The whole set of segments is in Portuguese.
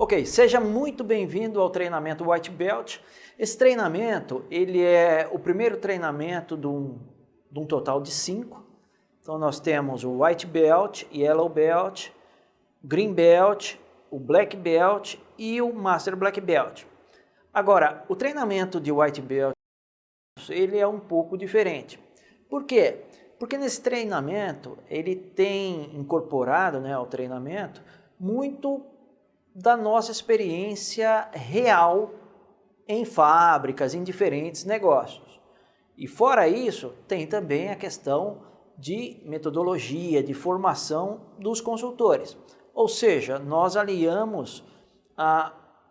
Ok, seja muito bem-vindo ao treinamento White Belt. Esse treinamento, ele é o primeiro treinamento de um total de 5. Então nós temos o White Belt, Yellow Belt, Green Belt, o Black Belt e o Master Black Belt. Agora, o treinamento de White Belt, ele é um pouco diferente. Por quê? Porque nesse treinamento, ele tem incorporado, ao treinamento, muito da nossa experiência real em fábricas, em diferentes negócios. E fora isso, tem também a questão de metodologia, de formação dos consultores. Ou seja, nós aliamos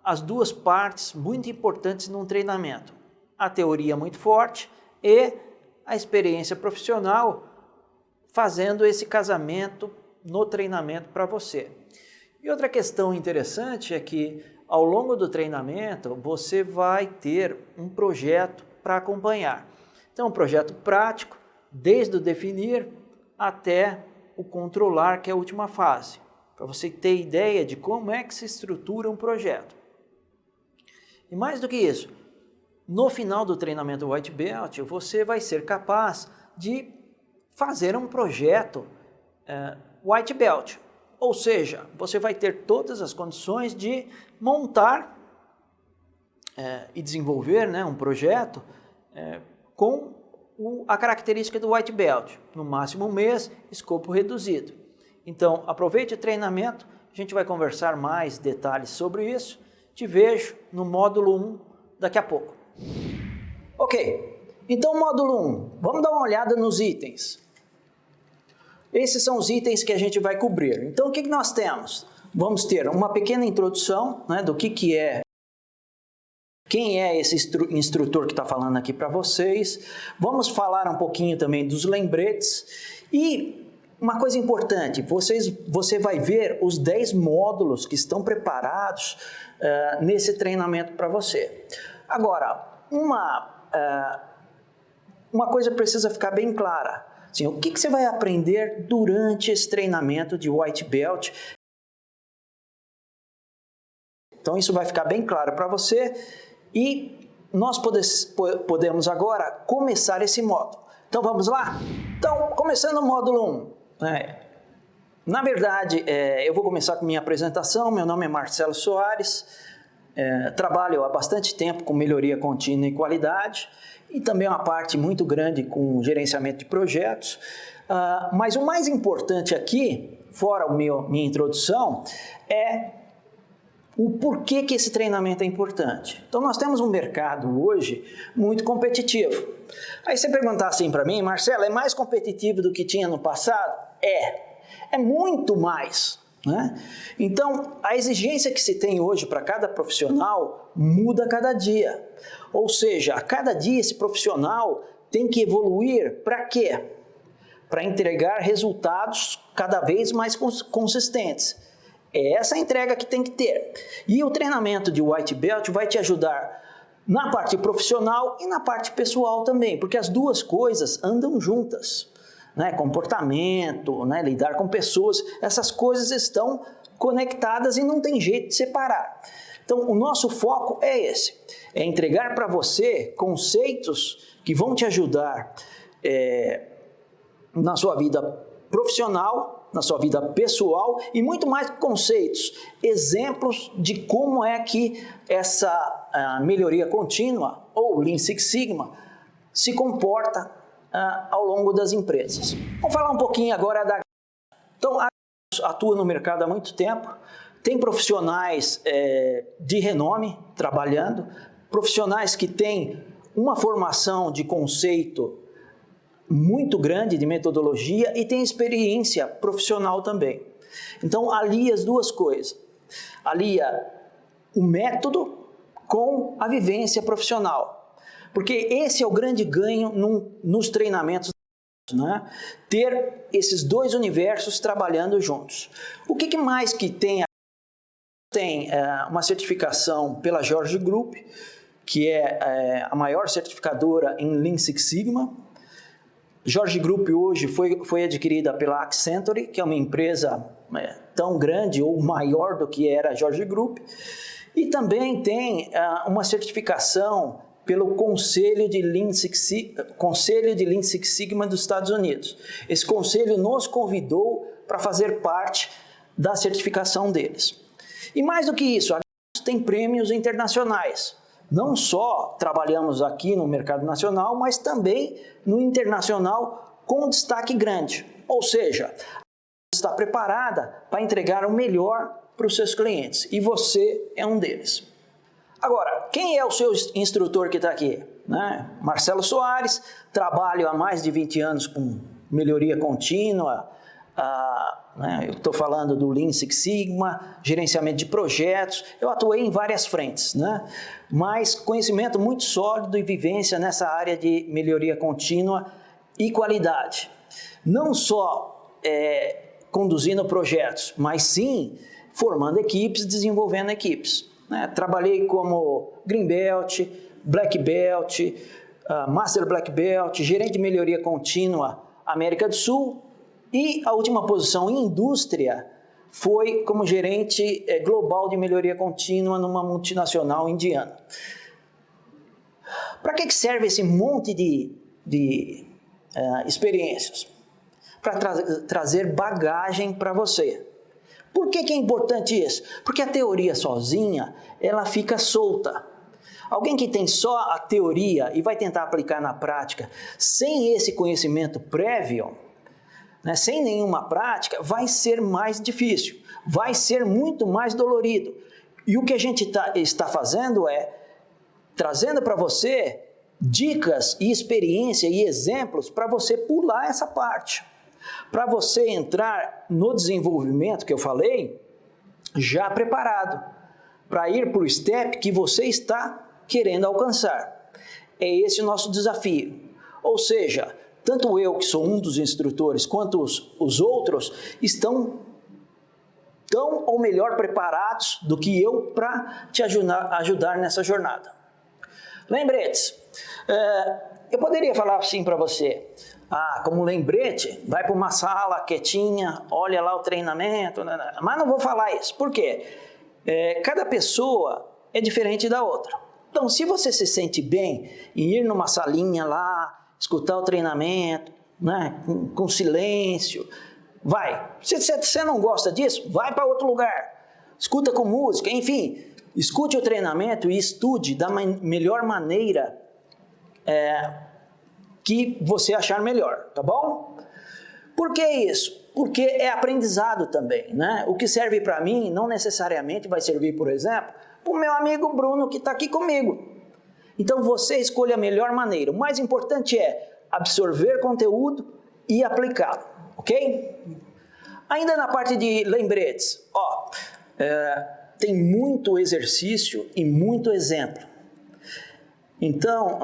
as duas partes muito importantes num treinamento. A teoria muito forte e a experiência profissional fazendo esse casamento no treinamento para você. E outra questão interessante é que ao longo do treinamento você vai ter um projeto para acompanhar. Então, um projeto prático, desde o definir até o controlar, que é a última fase, para você ter ideia de como é que se estrutura um projeto. E mais do que isso, no final do treinamento White Belt, você vai ser capaz de fazer um projeto White Belt. Ou seja, você vai ter todas as condições de montar e desenvolver um projeto com a característica do White Belt. No máximo um mês, escopo reduzido. Então, aproveite o treinamento, a gente vai conversar mais detalhes sobre isso. Te vejo no módulo 1 daqui a pouco. Ok, então módulo 1, vamos dar uma olhada nos itens. Esses são os itens que a gente vai cobrir. Então, o que nós temos? Vamos ter uma pequena introdução do que é, quem é esse instrutor que está falando aqui para vocês. Vamos falar um pouquinho também dos lembretes. E uma coisa importante, você vai ver os 10 módulos que estão preparados nesse treinamento para você. Agora, uma coisa precisa ficar bem clara. Assim, o que você vai aprender durante esse treinamento de White Belt? Então, isso vai ficar bem claro para você e nós podemos agora começar esse módulo. Então, vamos lá? Então, começando o módulo 1. Na verdade, eu vou começar com minha apresentação. Meu nome é Marcelo Soares, trabalho há bastante tempo com melhoria contínua e qualidade. E também uma parte muito grande com gerenciamento de projetos. Mas o mais importante aqui, fora minha introdução, é o porquê que esse treinamento é importante. Então, nós temos um mercado hoje muito competitivo. Aí você perguntar assim para mim, Marcelo, é mais competitivo do que tinha no passado? É muito mais. Então, a exigência que se tem hoje para cada profissional muda a cada dia. Ou seja, a cada dia esse profissional tem que evoluir para quê? Para entregar resultados cada vez mais consistentes. É essa a entrega que tem que ter. E o treinamento de White Belt vai te ajudar na parte profissional e na parte pessoal também, porque as duas coisas andam juntas. Comportamento, lidar com pessoas, essas coisas estão conectadas e não tem jeito de separar. Então, o nosso foco é esse, é entregar para você conceitos que vão te ajudar na sua vida profissional, na sua vida pessoal e muito mais conceitos, exemplos de como é que essa melhoria contínua ou Lean Six Sigma se comporta ao longo das empresas. Vamos falar um pouquinho agora da... Então, a atua no mercado há muito tempo, tem profissionais de renome trabalhando, profissionais que têm uma formação de conceito muito grande, de metodologia, e tem experiência profissional também. Então, alia as duas coisas. Alia o método com a vivência profissional. Porque esse é o grande ganho nos treinamentos, ter esses dois universos trabalhando juntos. O que mais que tem? Tem uma certificação pela George Group, que é a maior certificadora em Lean Six Sigma. Jorge Group hoje foi adquirida pela Accenture, que é uma empresa tão grande ou maior do que era a Jorge Group, e também tem uma certificação pelo Conselho de Lean Six Sigma dos Estados Unidos. Esse conselho nos convidou para fazer parte da certificação deles. E mais do que isso, a Gauss tem prêmios internacionais. Não só trabalhamos aqui no mercado nacional, mas também no internacional com destaque grande. Ou seja, a Gauss está preparada para entregar o melhor para os seus clientes. E você é um deles. Agora, quem é o seu instrutor que está aqui? Marcelo Soares, trabalho há mais de 20 anos com melhoria contínua, eu estou falando do Lean Six Sigma, gerenciamento de projetos, eu atuei em várias frentes, mas conhecimento muito sólido e vivência nessa área de melhoria contínua e qualidade. Não só conduzindo projetos, mas sim formando equipes, desenvolvendo equipes. Trabalhei como Green Belt, Black Belt, Master Black Belt, gerente de melhoria contínua América do Sul, e a última posição em indústria foi como gerente global de melhoria contínua numa multinacional indiana. Para que serve esse monte de experiências? Para trazer bagagem para você. Por que é importante isso? Porque a teoria sozinha, ela fica solta. Alguém que tem só a teoria e vai tentar aplicar na prática, sem esse conhecimento prévio, sem nenhuma prática, vai ser mais difícil, vai ser muito mais dolorido. E o que a gente está fazendo é trazendo para você dicas e experiência e exemplos para você pular essa parte. Para você entrar no desenvolvimento que eu falei, já preparado, para ir para o step que você está querendo alcançar. É esse o nosso desafio. Ou seja, tanto eu, que sou um dos instrutores, quanto os outros, estão tão ou melhor preparados do que eu para te ajudar nessa jornada. Lembretes. Eu poderia falar assim para você, como lembrete, vai para uma sala quietinha, olha lá o treinamento, mas não vou falar isso. Por quê? Cada pessoa é diferente da outra. Então, se você se sente bem em ir numa salinha lá, escutar o treinamento, com silêncio, vai. Se você não gosta disso, vai para outro lugar. Escuta com música, enfim, escute o treinamento e estude da melhor maneira que você achar melhor, tá bom? Por que isso? Porque é aprendizado também, O que serve para mim não necessariamente vai servir, por exemplo, para o meu amigo Bruno que está aqui comigo. Então você escolhe a melhor maneira. O mais importante é absorver conteúdo e aplicá-lo, ok? Ainda na parte de lembretes, tem muito exercício e muito exemplo. Então,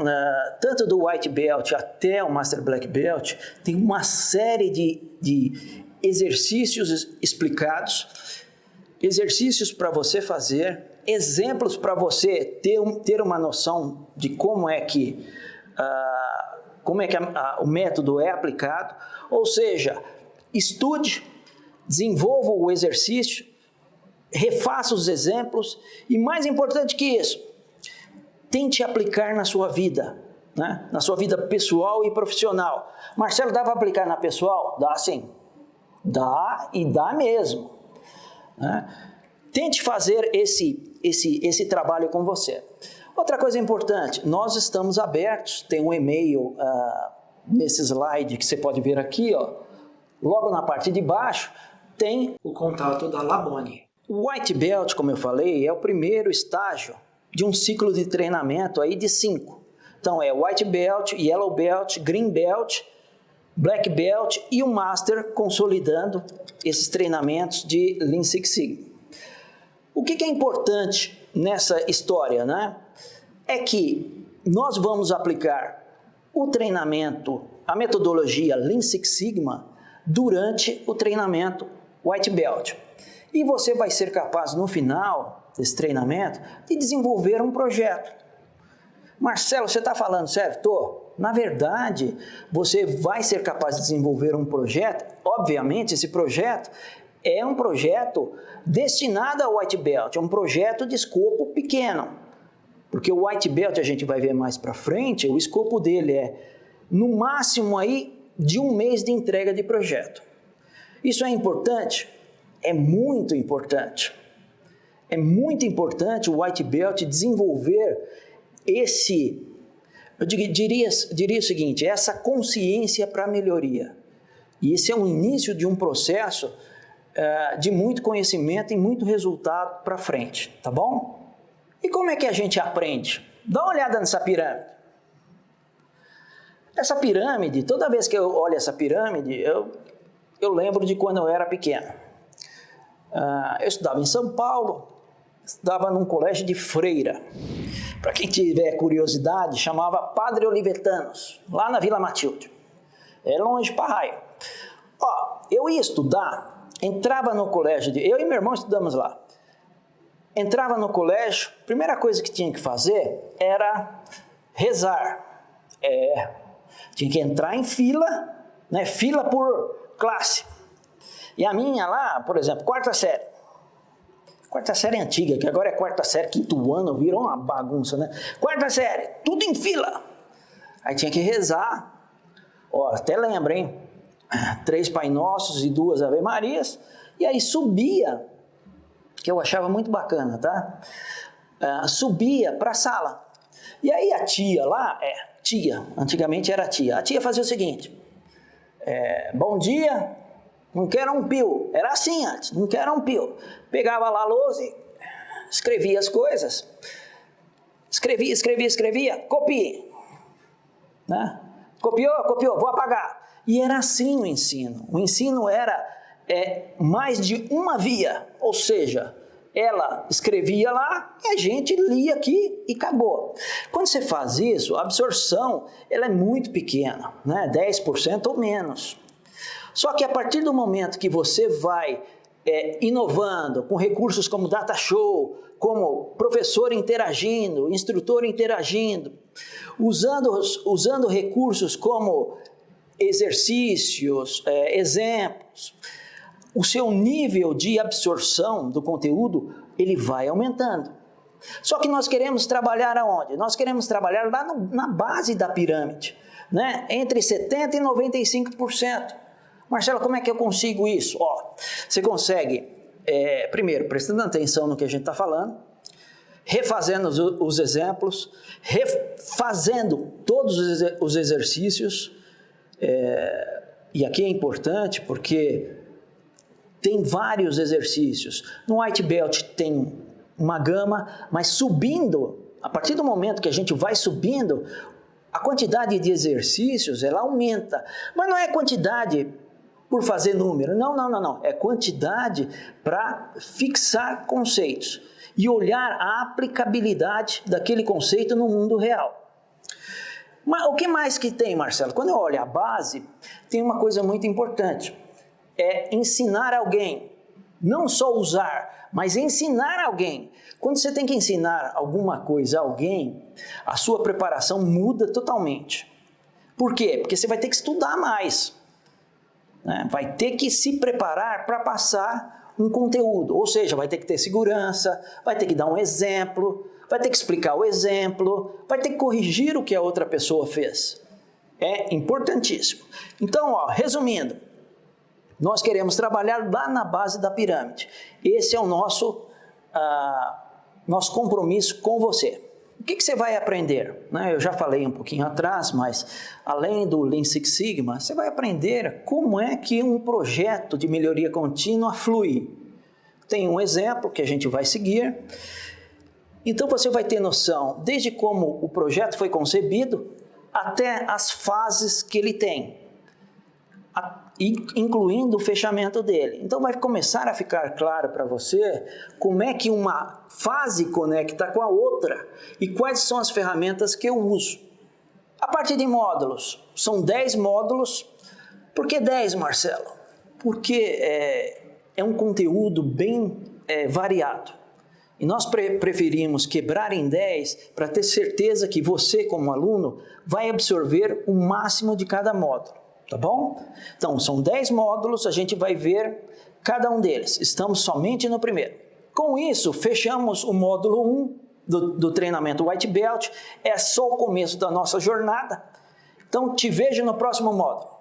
tanto do White Belt até o Master Black Belt, tem uma série de exercícios explicados, exercícios para você fazer, exemplos para você ter uma noção de como é que o método é aplicado. Ou seja, estude, desenvolva o exercício, refaça os exemplos e, mais importante que isso, tente aplicar na sua vida, na sua vida pessoal e profissional. Marcelo, dá para aplicar na pessoal? Dá sim. Dá e dá mesmo. Tente fazer esse trabalho com você. Outra coisa importante, nós estamos abertos, tem um e-mail nesse slide que você pode ver aqui, logo na parte de baixo, tem o contato da Labone. O White Belt, como eu falei, é o primeiro estágio de um ciclo de treinamento aí de 5. Então é White Belt, Yellow Belt, Green Belt, Black Belt e o Master consolidando esses treinamentos de Lean Six Sigma. O que é importante nessa história, é que nós vamos aplicar o treinamento, a metodologia Lean Six Sigma durante o treinamento White Belt. E você vai ser capaz, no final desse treinamento, de desenvolver um projeto. Marcelo, você está falando sério? Tô. Na verdade, você vai ser capaz de desenvolver um projeto. Obviamente, esse projeto é um projeto destinado ao White Belt, é um projeto de escopo pequeno. Porque o White Belt, a gente vai ver mais para frente, o escopo dele é, no máximo, aí, de 1 mês de entrega de projeto. Isso é importante? É muito importante. É muito importante o White Belt desenvolver eu diria o seguinte, essa consciência para a melhoria. E esse é o início de um processo de muito conhecimento e muito resultado para frente, tá bom? E como é que a gente aprende? Dá uma olhada nessa pirâmide. Essa pirâmide, toda vez que eu olho essa pirâmide, eu lembro de quando eu era pequeno. Eu estudava em São Paulo, estudava num colégio de freira. Para quem tiver curiosidade, chamava Padre Olivetanos, lá na Vila Matilde. É longe para raio. Eu ia estudar, entrava no colégio, eu e meu irmão estudamos lá. Entrava no colégio, a primeira coisa que tinha que fazer era rezar. Tinha que entrar em fila, né? Fila por classe. E a minha lá, por exemplo, quarta série. Quarta série antiga, que agora é quarta série, quinto ano, virou uma bagunça, né? Quarta série, tudo em fila. Aí tinha que rezar. Até lembra, hein? 3 Pai Nossos e 2 Ave Marias. E aí subia, que eu achava muito bacana, tá? Subia para a sala. E aí a tia lá, tia, antigamente era tia. A tia fazia o seguinte, bom dia, não quero um pio. Era assim antes, não quero um pio. Pegava lá a lousa, escrevia as coisas. Escrevia, copie. Né? Copiou, vou apagar. E era assim o ensino. O ensino era mais de uma via, ou seja, ela escrevia lá e a gente lia aqui e acabou. Quando você faz isso, a absorção ela é muito pequena, né? 10% ou menos. Só que a partir do momento que você vai inovando com recursos como data show, como professor interagindo, instrutor interagindo, usando recursos como exercícios, exemplos, o seu nível de absorção do conteúdo ele vai aumentando. Só que nós queremos trabalhar aonde? Nós queremos trabalhar lá na base da pirâmide, né? Entre 70% e 95%. Marcelo, como é que eu consigo isso? Você consegue, primeiro, prestando atenção no que a gente está falando, refazendo os exemplos, refazendo todos os exercícios, e aqui é importante porque tem vários exercícios. No White Belt tem uma gama, mas subindo, a partir do momento que a gente vai subindo, a quantidade de exercícios ela aumenta. Mas não é quantidade por fazer número, não. É quantidade para fixar conceitos e olhar a aplicabilidade daquele conceito no mundo real. Mas o que mais que tem, Marcelo? Quando eu olho a base, tem uma coisa muito importante. É ensinar alguém, não só usar, mas ensinar alguém. Quando você tem que ensinar alguma coisa a alguém, a sua preparação muda totalmente. Por quê? Porque você vai ter que estudar mais, né? Vai ter que se preparar para passar um conteúdo, ou seja, vai ter que ter segurança, vai ter que dar um exemplo, vai ter que explicar o exemplo, vai ter que corrigir o que a outra pessoa fez. É importantíssimo. Então, resumindo, nós queremos trabalhar lá na base da pirâmide. Esse é o nosso compromisso com você. O que você vai aprender? Eu já falei um pouquinho atrás, mas além do Lean Six Sigma, você vai aprender como é que um projeto de melhoria contínua flui. Tem um exemplo que a gente vai seguir. Então você vai ter noção desde como o projeto foi concebido até as fases que ele tem, incluindo o fechamento dele. Então vai começar a ficar claro para você como é que uma fase conecta com a outra e quais são as ferramentas que eu uso. A parte de módulos, são 10 módulos. Por que 10, Marcelo? Porque é um conteúdo bem variado. E nós preferimos quebrar em 10 para ter certeza que você, como aluno, vai absorver o máximo de cada módulo, tá bom? Então, são 10 módulos, a gente vai ver cada um deles. Estamos somente no primeiro. Com isso, fechamos o módulo 1 do treinamento White Belt. É só o começo da nossa jornada. Então, te vejo no próximo módulo.